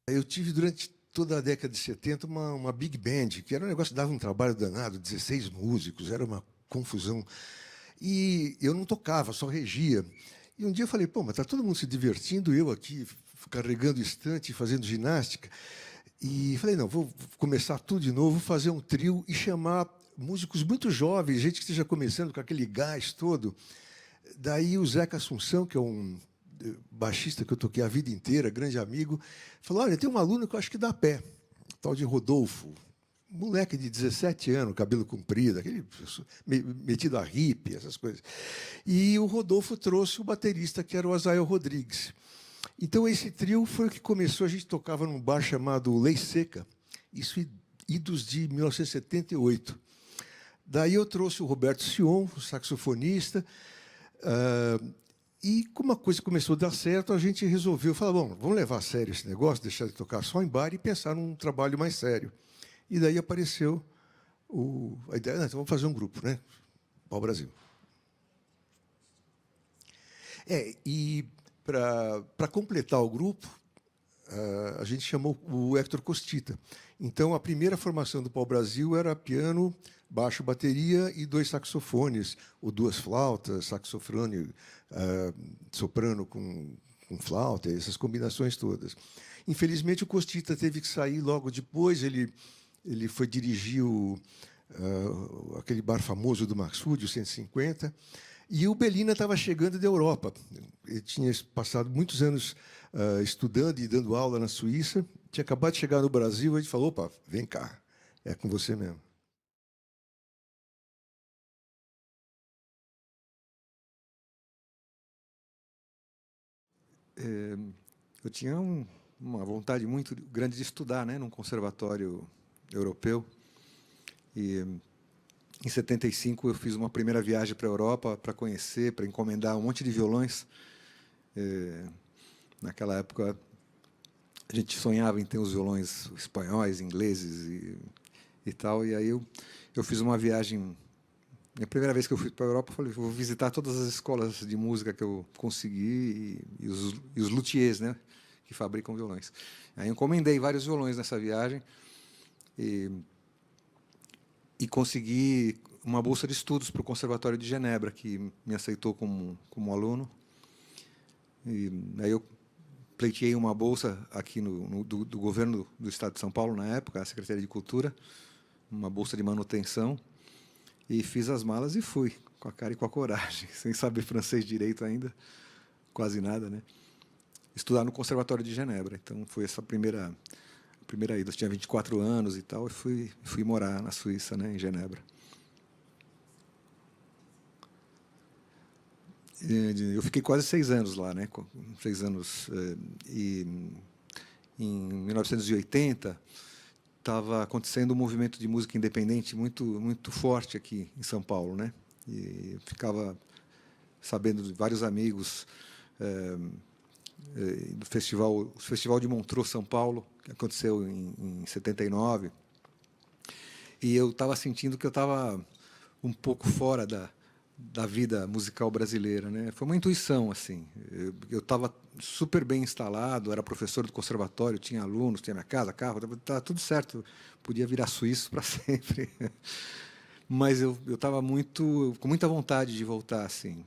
Eu tive, durante toda a década de 70, uma big band, que era um negócio que dava um trabalho danado, 16 músicos, era uma confusão. E eu não tocava, só regia. E um dia eu falei, pô, mas está todo mundo se divertindo, eu aqui carregando estante, fazendo ginástica. E falei, não, vou começar tudo de novo, fazer um trio e chamar músicos muito jovens, gente que esteja começando com aquele gás todo. Daí o Zeca Assunção, que é um baixista que eu toquei a vida inteira, grande amigo, falou, olha, tem um aluno que eu acho que dá pé, tal de Rodolfo, moleque de 17 anos, cabelo comprido, aquele metido a hippie, essas coisas. E o Rodolfo trouxe o baterista, que era o Azael Rodrigues. Então, esse trio foi o que começou. A gente tocava num bar chamado Lei Seca, isso idos de 1978. Daí eu trouxe o Roberto Sion, o saxofonista, e como a coisa começou a dar certo, a gente resolveu, falar, bom, vamos levar a sério esse negócio, deixar de tocar só em bar e pensar num trabalho mais sério. E daí apareceu a ideia, então vamos fazer um grupo, né? Pau Brasil. E para completar o grupo, a gente chamou o Héctor Costita. Então, a primeira formação do Pau Brasil era piano, baixo, bateria e 2 saxofones, ou 2 flautas, saxofone, soprano com flauta, essas combinações todas. Infelizmente, o Costita teve que sair logo depois, ele foi dirigir aquele bar famoso do Maxud, o 150, e o Belina estava chegando da Europa. Ele tinha passado muitos anos estudando e dando aula na Suíça, tinha acabado de chegar no Brasil, a gente falou, opa, vem cá, é com você mesmo. Eu tinha uma vontade muito grande de estudar, né, num conservatório europeu. E em 75 eu fiz uma primeira viagem para a Europa para conhecer, para encomendar um monte de violões. Naquela época a gente sonhava em ter os violões espanhóis, ingleses e tal. E aí eu fiz uma viagem. A primeira vez que eu fui para a Europa, eu falei, vou visitar todas as escolas de música que eu consegui e os luthiers, né, que fabricam violões. Aí eu encomendei vários violões nessa viagem e consegui uma bolsa de estudos para o Conservatório de Genebra, que me aceitou como aluno. E aí eu pleiteei uma bolsa aqui do governo do Estado de São Paulo, na época, a Secretaria de Cultura, uma bolsa de manutenção, e fiz as malas e fui, com a cara e com a coragem, sem saber francês direito ainda, quase nada, né? Estudar no Conservatório de Genebra. Então, foi essa a primeira ida. Eu tinha 24 anos e tal, e fui morar na Suíça, né, em Genebra. Eu fiquei quase 6 anos lá, né? 6 anos. E em 1980 estava acontecendo um movimento de música independente muito forte aqui em São Paulo, né? E eu ficava sabendo de vários amigos do Festival de Montreux, São Paulo, que aconteceu em 79. E eu estava sentindo que eu estava um pouco fora da vida musical brasileira, né? Foi uma intuição, assim. Eu estava super bem instalado, era professor do conservatório, tinha alunos, tinha minha casa, carro, estava tudo certo, podia virar suíço para sempre. Mas eu estava com muita vontade de voltar, assim.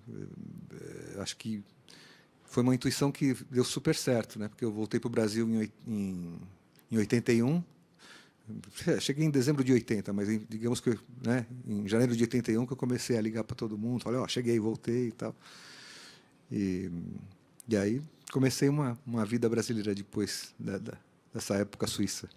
Acho que foi uma intuição que deu super certo, né? Porque eu voltei para o Brasil em 81. Cheguei em dezembro de 80, mas digamos que, né, em janeiro de 81 que eu comecei a ligar para todo mundo, falei, cheguei, voltei e tal. E aí comecei uma vida brasileira depois dessa época suíça.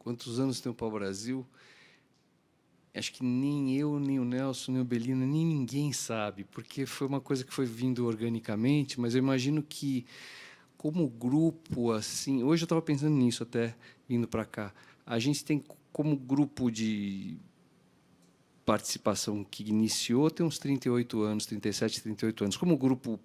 quantos anos tem o Pau-Brasil, acho que nem eu, nem o Nelson, nem o Belina, nem ninguém sabe, porque foi uma coisa que foi vindo organicamente, mas eu imagino que, como grupo, assim, hoje eu estava pensando nisso até, vindo para cá, a gente tem, como grupo de participação que iniciou, tem uns 38 anos, 37, 38 anos. Como grupo,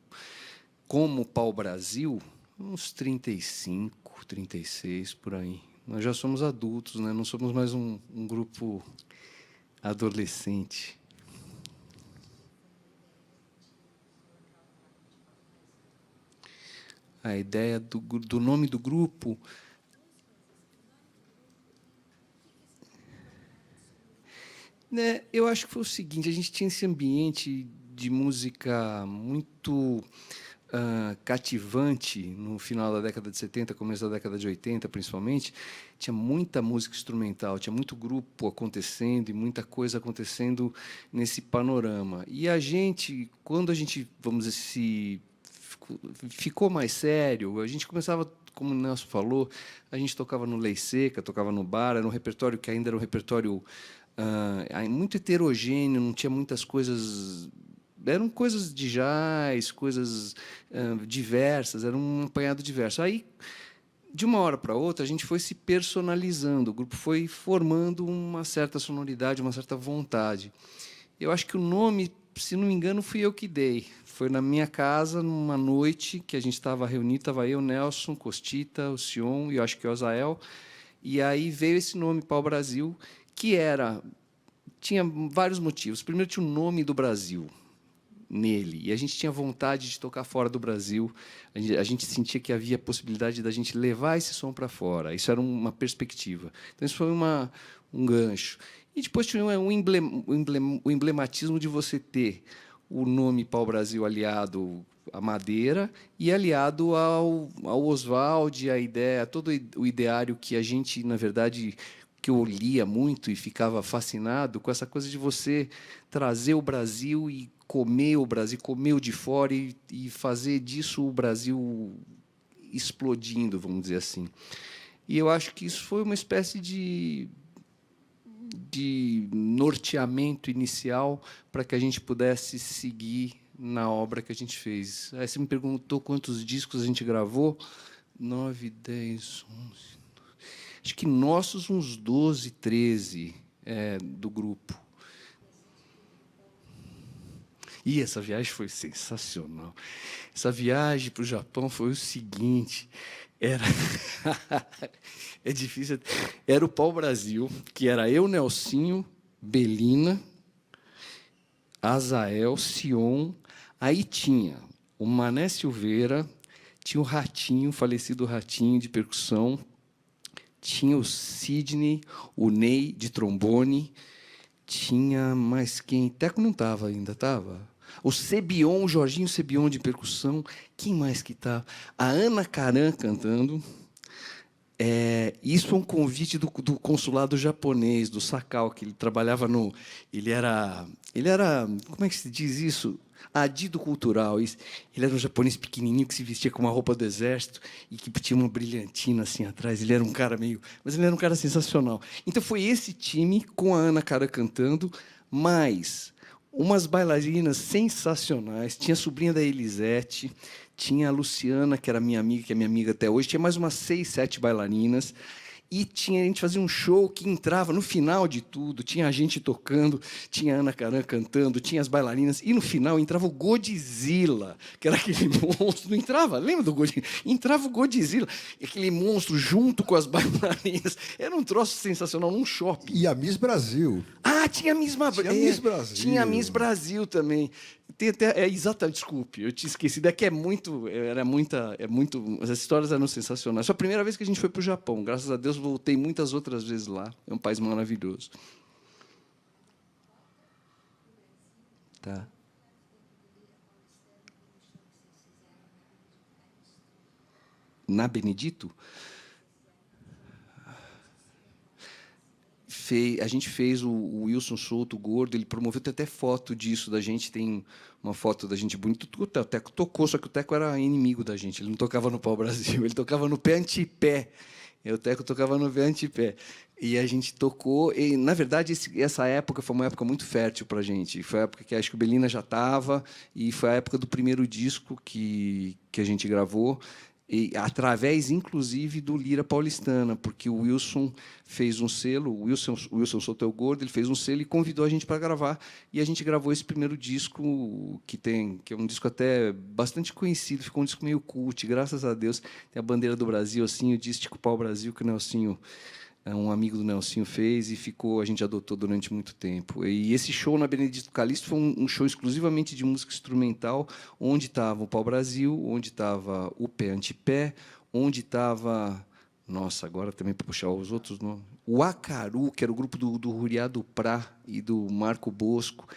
como Pau-Brasil, uns 35, 36, por aí. Nós já somos adultos, né? Não somos mais um grupo adolescente. A ideia do nome do grupo... Né, eu acho que foi o seguinte, a gente tinha esse ambiente de música muito cativante no final da década de 70, começo da década de 80, principalmente. Tinha muita música instrumental, tinha muito grupo acontecendo e muita coisa acontecendo nesse panorama. E a gente, quando a gente, vamos dizer, ficou mais sério, a gente começava, como o Nelson falou, a gente tocava no Lei Seca, tocava no bar, era um repertório que ainda era um repertório muito heterogêneo, não tinha muitas coisas, eram coisas de jazz, coisas diversas, era um apanhado diverso. Aí, de uma hora para outra, a gente foi se personalizando, o grupo foi formando uma certa sonoridade, uma certa vontade. Eu acho que o nome, se não me engano, fui eu que dei. Foi na minha casa, numa noite que a gente estava reunido, estava eu, Nelson, Costita, o Sion e eu acho que o Ozael, e aí veio esse nome, Pau-Brasil, que tinha vários motivos. Primeiro, tinha o nome do Brasil nele, e a gente tinha vontade de tocar fora do Brasil. A gente sentia que havia possibilidade da gente levar esse som para fora. Isso era uma perspectiva. Então, isso foi um gancho. E depois tinha o emblematismo de você ter o nome Pau-Brasil aliado à madeira e aliado ao Oswald, a ideia, todo o ideário que a gente, na verdade, que eu lia muito e ficava fascinado com essa coisa de você trazer o Brasil e comer o Brasil, comer o de fora e fazer disso o Brasil explodindo, vamos dizer assim. E eu acho que isso foi uma espécie de norteamento inicial para que a gente pudesse seguir na obra que a gente fez. Aí você me perguntou quantos discos a gente gravou. 9, 10, 11... Acho que nossos, uns 12, 13 do grupo. E essa viagem foi sensacional. Essa viagem para o Japão foi o seguinte... É difícil. Era o Pau-Brasil, que era eu, Nelsinho, Belina, Azael, Sion. Aí tinha o Mané Silveira, tinha o Ratinho, falecido Ratinho, de percussão, tinha o Sidney, o Ney, de trombone, tinha mais quem? Teco não estava ainda, estava? O Cebion, o Jorginho Cebion, de percussão. Quem mais que estava? A Ana Karan cantando. Isso é um convite do consulado japonês, do Sakao, que ele trabalhava no... Ele era... Como é que se diz isso? Adido cultural. Ele era um japonês pequenininho que se vestia com uma roupa do exército e que tinha uma brilhantina assim atrás. Ele era um cara meio... Mas ele era um cara sensacional. Então, foi esse time, com a Ana Karan cantando, mais umas bailarinas sensacionais. Tinha a sobrinha da Elisete, tinha a Luciana, que era minha amiga, que é minha amiga até hoje, tinha mais umas 6, 7 bailarinas. E a gente fazia um show que entrava no final de tudo, tinha a gente tocando, tinha a Ana Karan cantando, tinha as bailarinas, e no final entrava o Godzilla, que era aquele monstro, não entrava, lembra do Godzilla? Entrava o Godzilla, aquele monstro junto com as bailarinas, era um troço sensacional, num shopping. E a Miss Brasil. Tinha a Miss Brasil. Tinha a Miss Brasil também. Tem até, exatamente, desculpe, eu tinha esquecido. É que as histórias eram sensacionais. Foi a primeira vez que a gente foi para o Japão. Graças a Deus, voltei muitas outras vezes lá. É um país maravilhoso. Tá. Na Benedito? A gente fez o Wilson Souto, o Gordo, ele promoveu, tem até foto disso da gente, tem uma foto da gente bonita. O Teco tocou, só que o Teco era inimigo da gente, ele não tocava no Pau-Brasil, ele tocava no pé antipé. O Teco tocava no Vé Antipé. E a gente tocou. E, na verdade, essa época foi uma época muito fértil para a gente. Foi a época que acho que o Belina já estava, e foi a época do primeiro disco que a gente gravou, e através, inclusive, do Lira Paulistana, porque o Wilson fez um selo, o Wilson Sotel Gordo, ele fez um selo e convidou a gente para gravar, e a gente gravou esse primeiro disco, que é um disco até bastante conhecido, ficou um disco meio cult, graças a Deus. Tem a bandeira do Brasil, assim, o Dístico Pau Brasil, que o Nelsinho, um amigo do Nelsinho, fez, e a gente adotou durante muito tempo. E esse show na Benedito Calixto foi um show exclusivamente de música instrumental, onde estava o Pau Brasil, onde estava o Pé Antipé, onde estava... Nossa, agora também para puxar os outros nomes. O Acaru, que era o grupo do Ruriá do Prá e do Marco Bosco.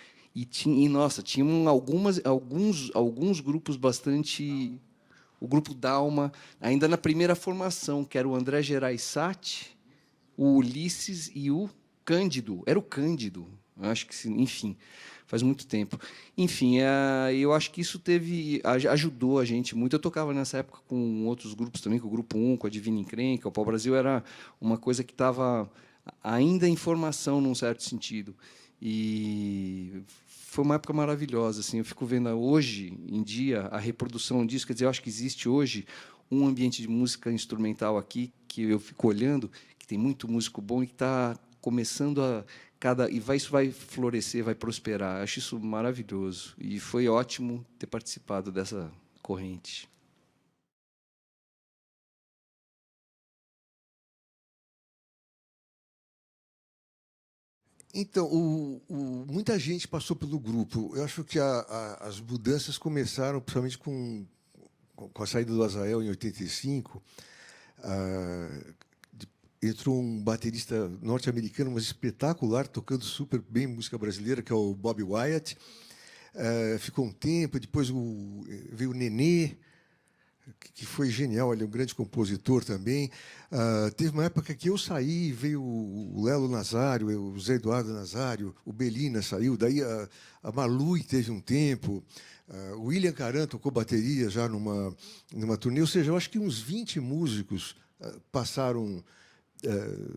Nossa, tinham alguns grupos bastante... O grupo Dalma, ainda na primeira formação, que era o André Gerais-Sati, o Ulisses e o Cândido. Era o Cândido. Acho que, enfim, faz muito tempo. Enfim, eu acho que isso ajudou a gente muito. Eu tocava nessa época com outros grupos também, com o Grupo 1, com a Divina Encrenca. O Pau Brasil era uma coisa que estava ainda em formação, num certo sentido. E foi uma época maravilhosa. Assim, eu fico vendo hoje em dia a reprodução disso. Quer dizer, eu acho que existe hoje um ambiente de música instrumental aqui que eu fico olhando, que tem muito músico bom e que está começando isso vai florescer, vai prosperar. Acho isso maravilhoso. E foi ótimo ter participado dessa corrente. Então, muita gente passou pelo grupo. Eu acho que as mudanças começaram, principalmente com a saída do Azael em 85. Entrou um baterista norte-americano, mas espetacular, tocando super bem música brasileira, que é o Bob Wyatt. Ficou um tempo, depois veio o Nenê, que foi genial, ele é um grande compositor também. Teve uma época que eu saí, veio o Lelo Nazário, o Zé Eduardo Nazário, o Belina saiu, daí a Malui teve um tempo, o William Caran tocou bateria já numa turnê, ou seja, eu acho que uns 20 músicos passaram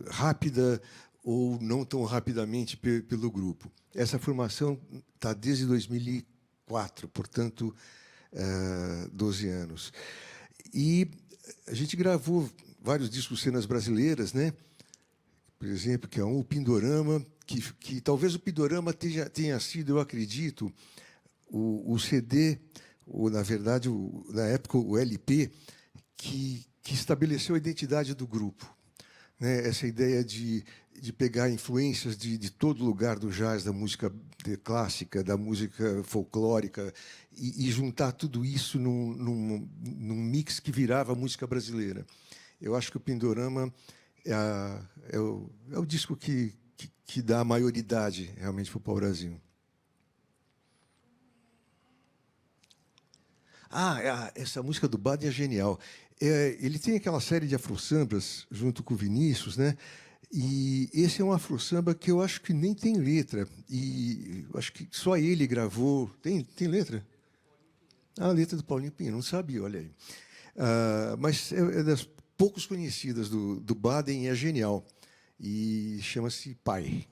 rápida ou não tão rapidamente pelo grupo. Essa formação está desde 2004, portanto, 12 anos. E a gente gravou vários discos cenas brasileiras, né? Por exemplo, que é o Pindorama, que talvez o Pindorama tenha sido, eu acredito, o CD, ou, na verdade, na época, o LP, que estabeleceu a identidade do grupo. Né? Essa ideia de pegar influências de todo lugar do jazz, da música clássica, da música folclórica, e juntar tudo isso num mix que virava a música brasileira. Eu acho que o Pindorama é o disco que dá a maioridade, realmente, para o Pau Brasil. Essa música do Baden é genial. Ele tem aquela série de afro-sambas junto com o Vinícius, né? E esse é um afro-samba que eu acho que nem tem letra. E eu acho que só ele gravou. Tem letra? A letra do Paulinho Pinheiro, não sabia, olha aí. Mas é das poucos conhecidas do Baden e é genial. E chama-se Pai.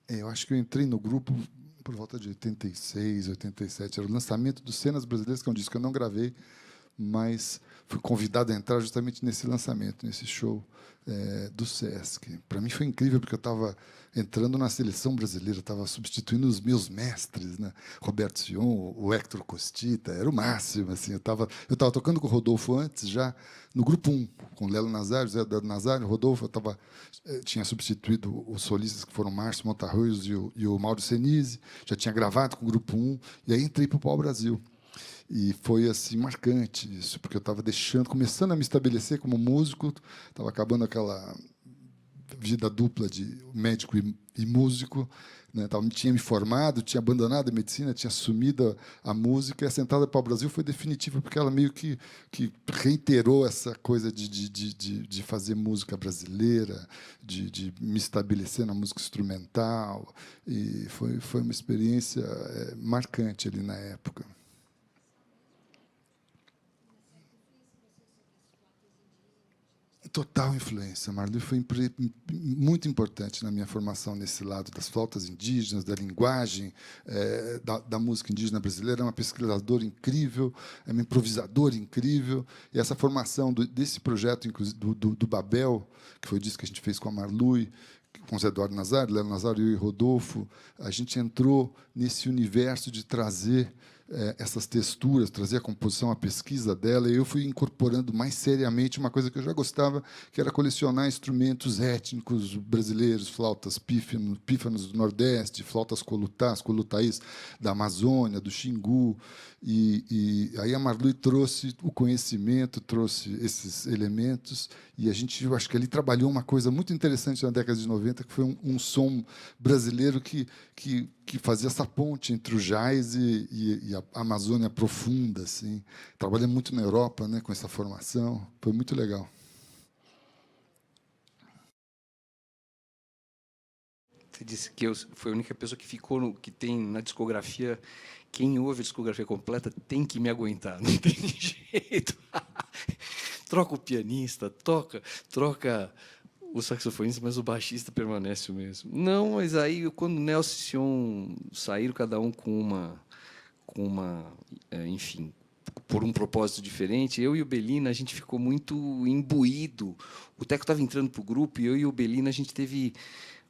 Eu acho que eu entrei no grupo por volta de 86, 87. Era o lançamento do Cenas Brasileiras, que é um disco que eu não gravei, mas fui convidado a entrar justamente nesse lançamento, nesse show do Sesc. Para mim foi incrível, porque eu estava entrando na seleção brasileira, estava substituindo os meus mestres, né? Roberto Sion, o Héctor Costita, era o máximo. Assim, eu estava tocando com o Rodolfo antes, já no grupo 1, com o Lelo Nazário, Zé Nazário, Rodolfo. Tinha substituído os solistas, que foram o Márcio Montarroios e o Mauro Senise, já tinha gravado com o grupo 1, e aí entrei para o Pau Brasil. E foi assim marcante isso, porque eu estava começando a me estabelecer como músico, estava acabando aquela vida dupla de médico e músico, né? Tinha me formado, tinha abandonado a medicina, tinha assumido a música, e essa entrada para o Brasil foi definitiva, porque ela meio que reiterou essa coisa de fazer música brasileira, de me estabelecer na música instrumental, e foi uma experiência marcante ali na época. Total influência. Marluí foi muito importante na minha formação nesse lado das flautas indígenas, da linguagem, da música indígena brasileira. É uma pesquisadora incrível, é uma improvisadora incrível. E essa formação desse projeto, inclusive, do Babel, que foi o disco que a gente fez com a Marluí, com o Zé Eduardo Nazário, Léo Nazário, eu e Rodolfo, a gente entrou nesse universo de trazer essas texturas, trazer a composição, a pesquisa dela, e eu fui incorporando mais seriamente uma coisa que eu já gostava, que era colecionar instrumentos étnicos brasileiros, flautas pífanos do Nordeste, flautas colutaís da Amazônia, do Xingu, e aí a Marluí trouxe o conhecimento, trouxe esses elementos, e a gente, eu acho que ali trabalhou uma coisa muito interessante na década de 90, que foi um som brasileiro que fazia essa ponte entre o jazz e a Amazônia profunda, assim. Trabalhei muito na Europa, né, com essa formação, foi muito legal. Você disse que foi a única pessoa que ficou que tem na discografia. Quem ouve a discografia completa tem que me aguentar, não tem jeito. troca o pianista, troca o saxofonista, mas o baixista permanece o mesmo. Não, mas aí quando o Nelson e o Sion saíram, cada um enfim, por um propósito diferente, eu e o Belina, a gente ficou muito imbuído. O Teco estava entrando para o grupo e eu e o Belina, a gente teve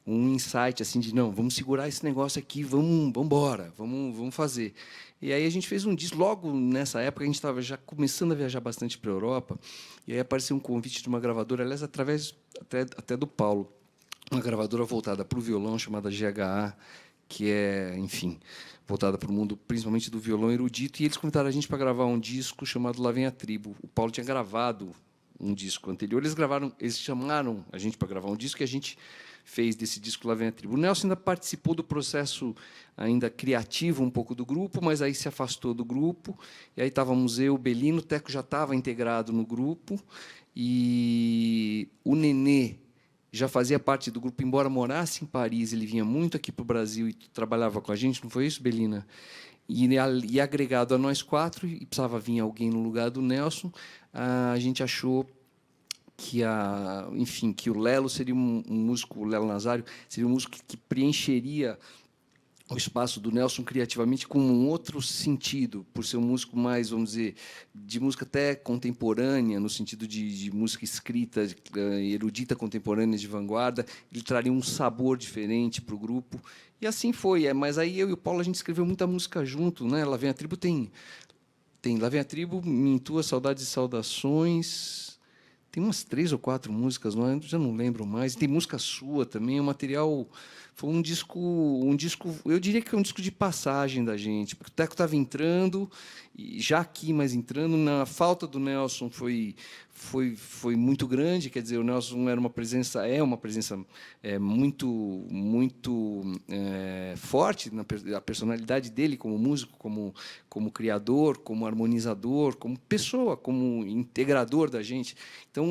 um insight assim de não, vamos segurar esse negócio aqui, vamos embora, vamos fazer. E aí a gente fez um disco. Logo nessa época a gente estava já começando a viajar bastante para a Europa, e aí apareceu um convite de uma gravadora, aliás, através até do Paulo, uma gravadora voltada para o violão chamada GHA, que é, enfim, voltada para o mundo principalmente do violão erudito, e eles convidaram a gente para gravar um disco chamado Lá Vem a Tribo. O Paulo tinha gravado um disco anterior, eles chamaram a gente para gravar um disco, e a gente fez desse disco Lá Vem a Tribo. O Nelson ainda participou do processo ainda criativo um pouco do grupo, mas aí se afastou do grupo, e aí estávamos eu, o Belino, o Teco já estava integrado no grupo, e o Nenê já fazia parte do grupo, embora morasse em Paris, ele vinha muito aqui para o Brasil e trabalhava com a gente, não foi isso, Belina? E agregado a nós quatro, e precisava vir alguém no lugar do Nelson, a gente achou que o Lelo seria um músico, o Lelo Nazário, seria um músico que preencheria o espaço do Nelson criativamente com um outro sentido, por ser um músico mais, vamos dizer, de música até contemporânea, no sentido de música escrita, erudita contemporânea, de vanguarda. Ele traria um sabor diferente para o grupo. E assim foi. Mas aí eu e o Paulo, a gente escreveu muita música junto, né? Lá Vem a Tribo tem Lá Vem a Tribo, Mintua, Saudades e Saudações. Tem umas 3 ou 4 músicas, não, já não lembro mais. Tem música sua também, o material. Foi um disco, eu diria que é um disco de passagem da gente, porque o Teco estava entrando, e já aqui, mas entrando, na falta do Nelson foi muito grande, quer dizer, o Nelson é uma presença muito forte na personalidade dele como músico, como criador, como harmonizador, como pessoa, como integrador da gente. Então,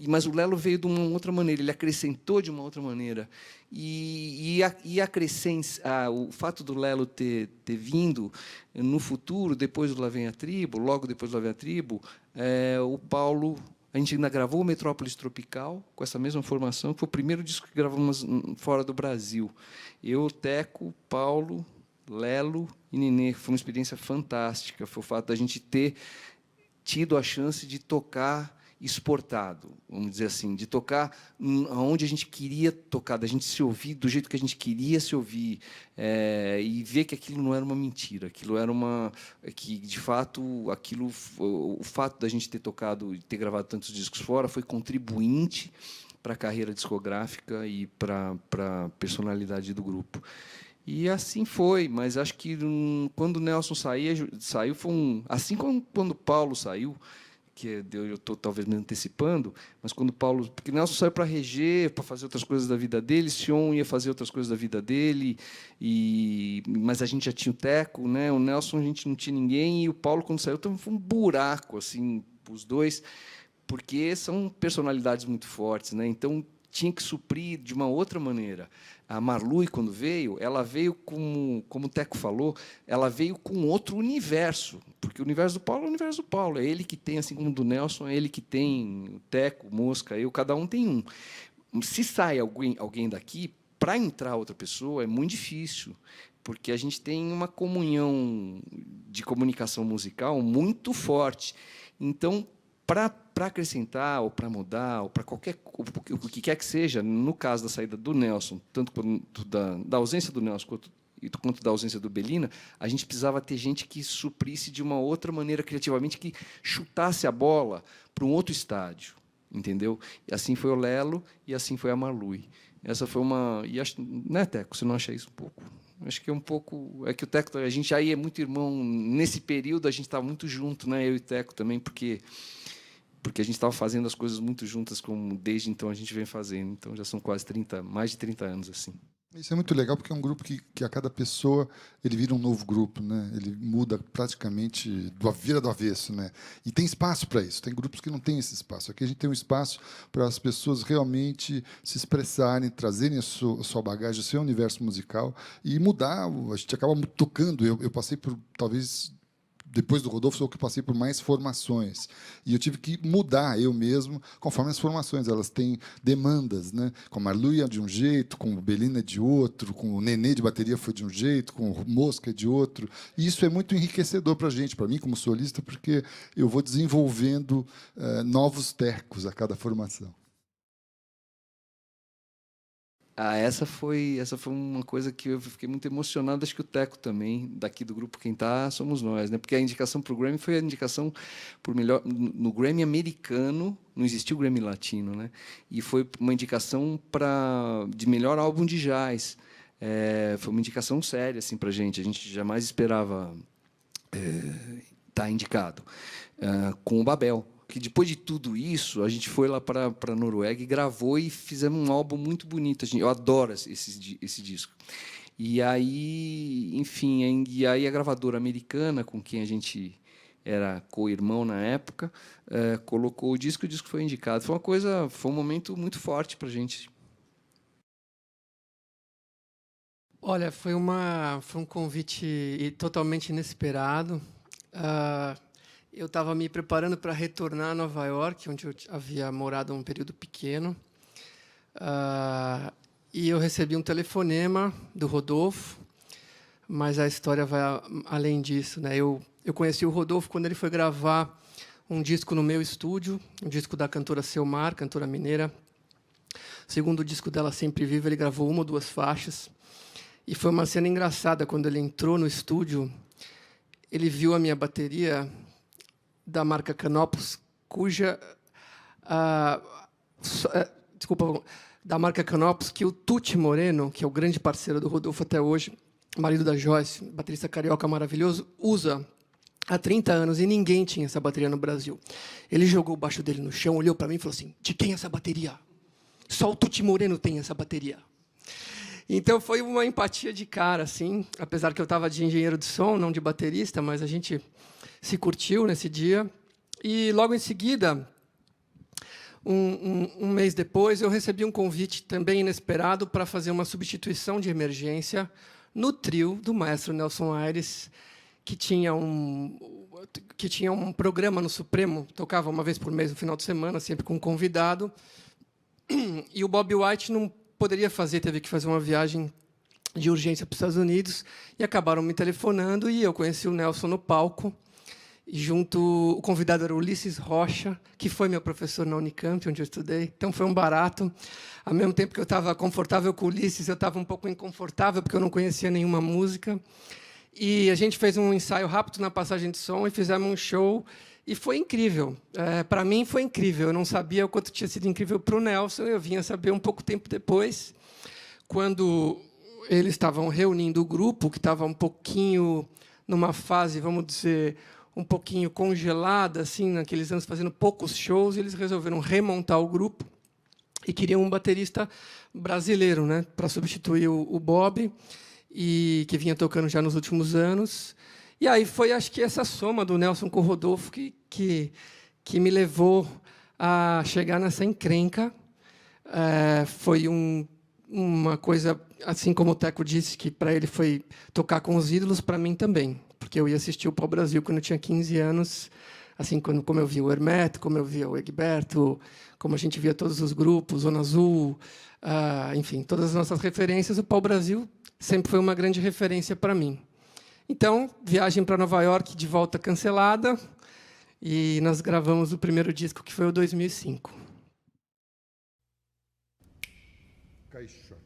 mas o Lelo veio de uma outra maneira, ele acrescentou de uma outra maneira. O fato do Lelo ter vindo no futuro, depois do Lá Vem a Tribo, logo depois do Lá Vem a Tribo, o Paulo, a gente ainda gravou o Metrópolis Tropical com essa mesma formação, que foi o primeiro disco que gravamos fora do Brasil. Eu, Teco, Paulo, Lelo e Nenê. Foi uma experiência fantástica. Foi o fato da gente ter tido a chance de tocar exportado, vamos dizer assim, de tocar onde a gente queria tocar, da gente se ouvir do jeito que a gente queria se ouvir, e ver que aquilo não era uma mentira, aquilo era que de fato o fato da gente ter tocado e ter gravado tantos discos fora foi contribuinte para a carreira discográfica e para a personalidade do grupo. E assim foi, mas acho que quando o Nelson saiu foi assim como quando o Paulo saiu, que eu estou talvez me antecipando, mas quando Paulo, porque Nelson saiu para reger, para fazer outras coisas da vida dele, Sion ia fazer outras coisas da vida dele, mas a gente já tinha o Teco, né? O Nelson a gente não tinha ninguém, e o Paulo quando saiu também foi um buraco assim, os dois, porque são personalidades muito fortes, né? Então tinha que suprir de uma outra maneira. A Marlui, quando veio, ela veio como o Teco falou, ela veio com outro universo, porque o universo do Paulo é o universo do Paulo, é ele que tem, assim como o do Nelson, é ele que tem o Teco, Mosca, cada um tem um. Se sai alguém daqui, para entrar outra pessoa é muito difícil, porque a gente tem uma comunhão de comunicação musical muito forte. Então, para acrescentar, ou para mudar, ou para o que quer que seja, no caso da saída do Nelson, tanto quanto da ausência do Nelson, quanto da ausência do Belina, a gente precisava ter gente que suprisse de uma outra maneira criativamente, que chutasse a bola para um outro estádio, entendeu? E assim foi o Lelo e assim foi a Marlui. Essa foi uma... E acho, né, Teco? Você não acha isso um pouco? Acho que é um pouco... É que o Teco... A gente aí é muito irmão. Nesse período, a gente estava muito junto, né? Eu e o Teco também, porque a gente estava fazendo as coisas muito juntas, como desde então a gente vem fazendo. Então, já são quase mais de 30 anos, assim. Isso é muito legal, porque é um grupo que a cada pessoa ele vira um novo grupo, né? Ele muda praticamente, vira do avesso, né? E tem espaço para isso. Tem grupos que não têm esse espaço. Aqui a gente tem um espaço para as pessoas realmente se expressarem, trazerem a sua bagagem, o seu universo musical e mudar. A gente acaba tocando. Eu passei por, talvez, depois do Rodolfo, sou eu que passei por mais formações. E eu tive que mudar eu mesmo, conforme as formações. Elas têm demandas, né? Com a Marluia de um jeito, com o Belina de outro, com o Nenê de bateria foi de um jeito, com o Mosca de outro. E isso é muito enriquecedor para a gente, para mim, como solista, porque eu vou desenvolvendo novos tecos a cada formação. Essa foi uma coisa que eu fiquei muito emocionado, acho que o Teco também, daqui do grupo Quem Tá Somos Nós, né? Porque a indicação para o Grammy foi a indicação por melhor no Grammy americano, não existiu o Grammy latino, né? E foi uma indicação de melhor álbum de jazz. Foi uma indicação séria assim para a gente jamais esperava estar indicado com o Babel. Que depois de tudo isso, a gente foi lá para a Noruega e gravou e fizemos um álbum muito bonito. Eu adoro esse disco. E aí, enfim, a gravadora americana, com quem a gente era co-irmão na época, colocou o disco foi indicado. Foi um momento muito forte para a gente. Olha, foi um convite totalmente inesperado. Eu estava me preparando para retornar a Nova York, onde eu havia morado um período pequeno. E eu recebi um telefonema do Rodolfo, mas a história vai além disso, né? Eu conheci o Rodolfo quando ele foi gravar um disco no meu estúdio, um disco da cantora Selmar, cantora mineira. O segundo disco dela, Sempre Viva, ele gravou 1 ou 2 faixas. E foi uma cena engraçada, quando ele entrou no estúdio, ele viu a minha bateria da marca Canopus, da marca Canopus, que o Tuti Moreno, que é o grande parceiro do Rodolfo até hoje, marido da Joyce, baterista carioca maravilhoso, usa há 30 anos e ninguém tinha essa bateria no Brasil. Ele jogou o baixo dele no chão, olhou para mim e falou assim: de quem é essa bateria? Só o Tuti Moreno tem essa bateria. Então foi uma empatia de cara, assim, apesar que eu estava de engenheiro de som, não de baterista, mas a gente se curtiu nesse dia. E logo em seguida, um mês depois, eu recebi um convite também inesperado para fazer uma substituição de emergência no trio do maestro Nelson Aires, que tinha um programa no Supremo, tocava uma vez por mês no final de semana, sempre com um convidado. E o Bob White não poderia fazer, teve que fazer uma viagem de urgência para os Estados Unidos, e acabaram me telefonando, e eu conheci o Nelson no palco. O convidado era o Ulisses Rocha, que foi meu professor na Unicamp, onde eu estudei. Então, foi um barato. Ao mesmo tempo que eu estava confortável com o Ulisses, eu estava um pouco inconfortável, porque eu não conhecia nenhuma música. E a gente fez um ensaio rápido na passagem de som e fizemos um show. E foi incrível. Para mim, foi incrível. Eu não sabia o quanto tinha sido incrível para o Nelson. Eu vinha saber um pouco tempo depois, quando eles estavam reunindo o grupo, que estava um pouquinho numa fase, vamos dizer, um pouquinho congelada, assim, naqueles anos, fazendo poucos shows. Eles resolveram remontar o grupo e queriam um baterista brasileiro, né, para substituir o Bob, e que vinha tocando já nos últimos anos. E aí foi, acho que, essa soma do Nelson com o Rodolfo que me levou a chegar nessa encrenca. Foi uma coisa, assim como o Teco disse, que para ele foi tocar com os ídolos, para mim também, porque eu ia assistir o Pau Brasil quando eu tinha 15 anos, assim, como eu via o Hermeto, como eu via o Egberto, como a gente via todos os grupos, Zona Azul, enfim, todas as nossas referências. O Pau Brasil sempre foi uma grande referência para mim. Então, viagem para Nova York, de volta cancelada, e nós gravamos o primeiro disco, que foi o 2005. Caixote.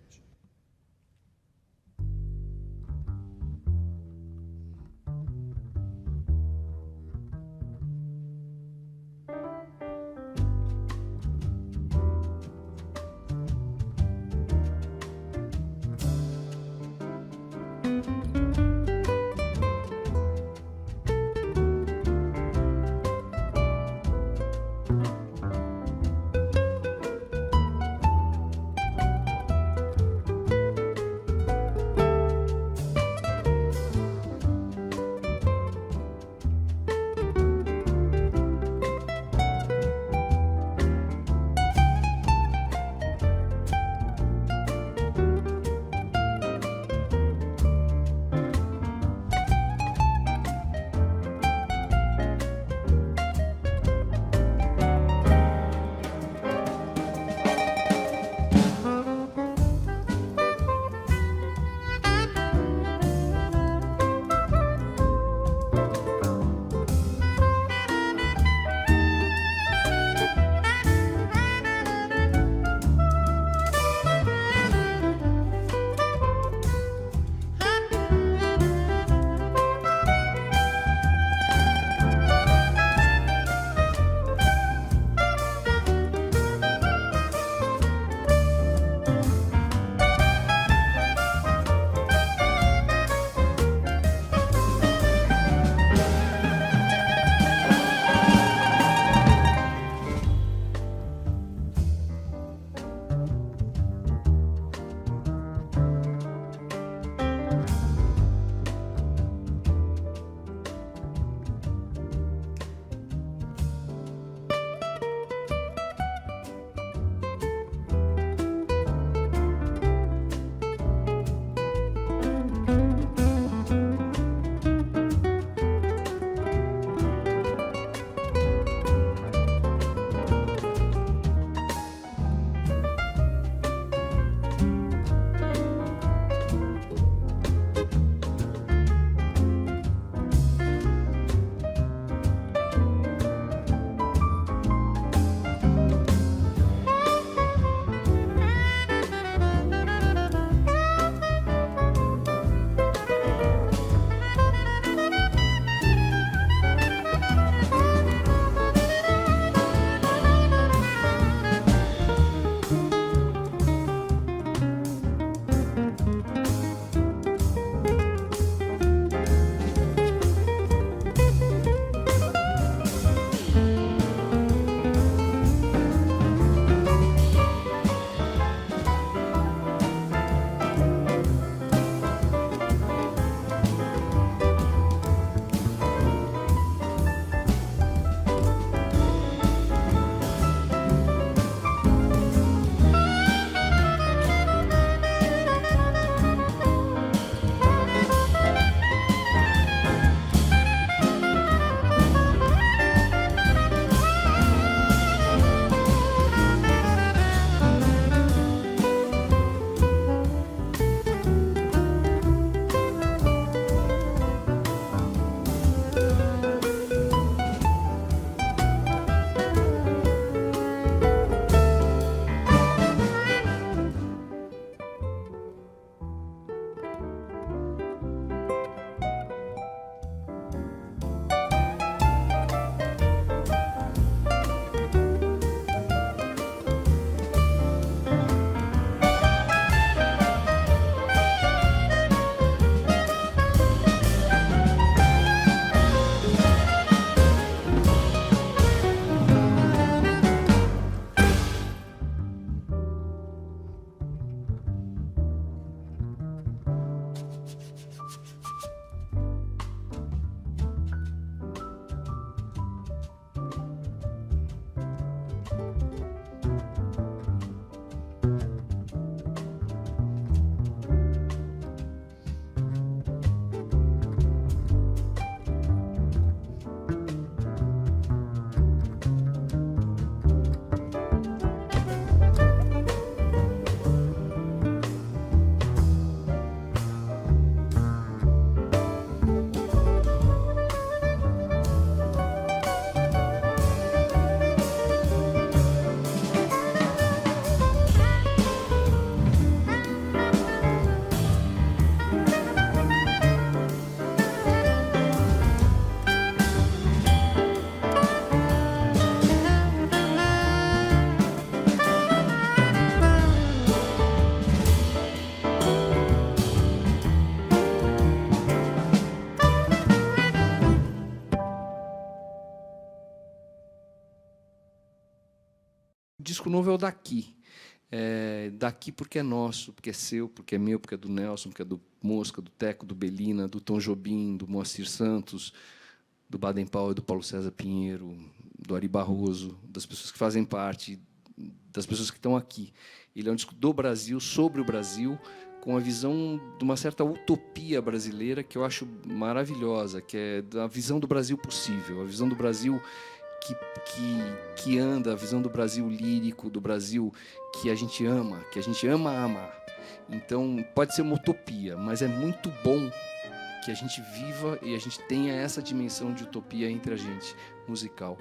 disco novo é o Daqui. Daqui porque é nosso, porque é seu, porque é meu, porque é do Nelson, porque é do Mosca, do Teco, do Belina, do Tom Jobim, do Moacir Santos, do Baden Powell, do Paulo César Pinheiro, do Ari Barroso, das pessoas que fazem parte, das pessoas que estão aqui. Ele é um disco do Brasil, sobre o Brasil, com a visão de uma certa utopia brasileira que eu acho maravilhosa, que é a visão do Brasil possível, a visão do Brasil que anda, a visão do Brasil lírico, do Brasil que a gente ama amar. Então, pode ser uma utopia, mas é muito bom que a gente viva e a gente tenha essa dimensão de utopia entre a gente, musical.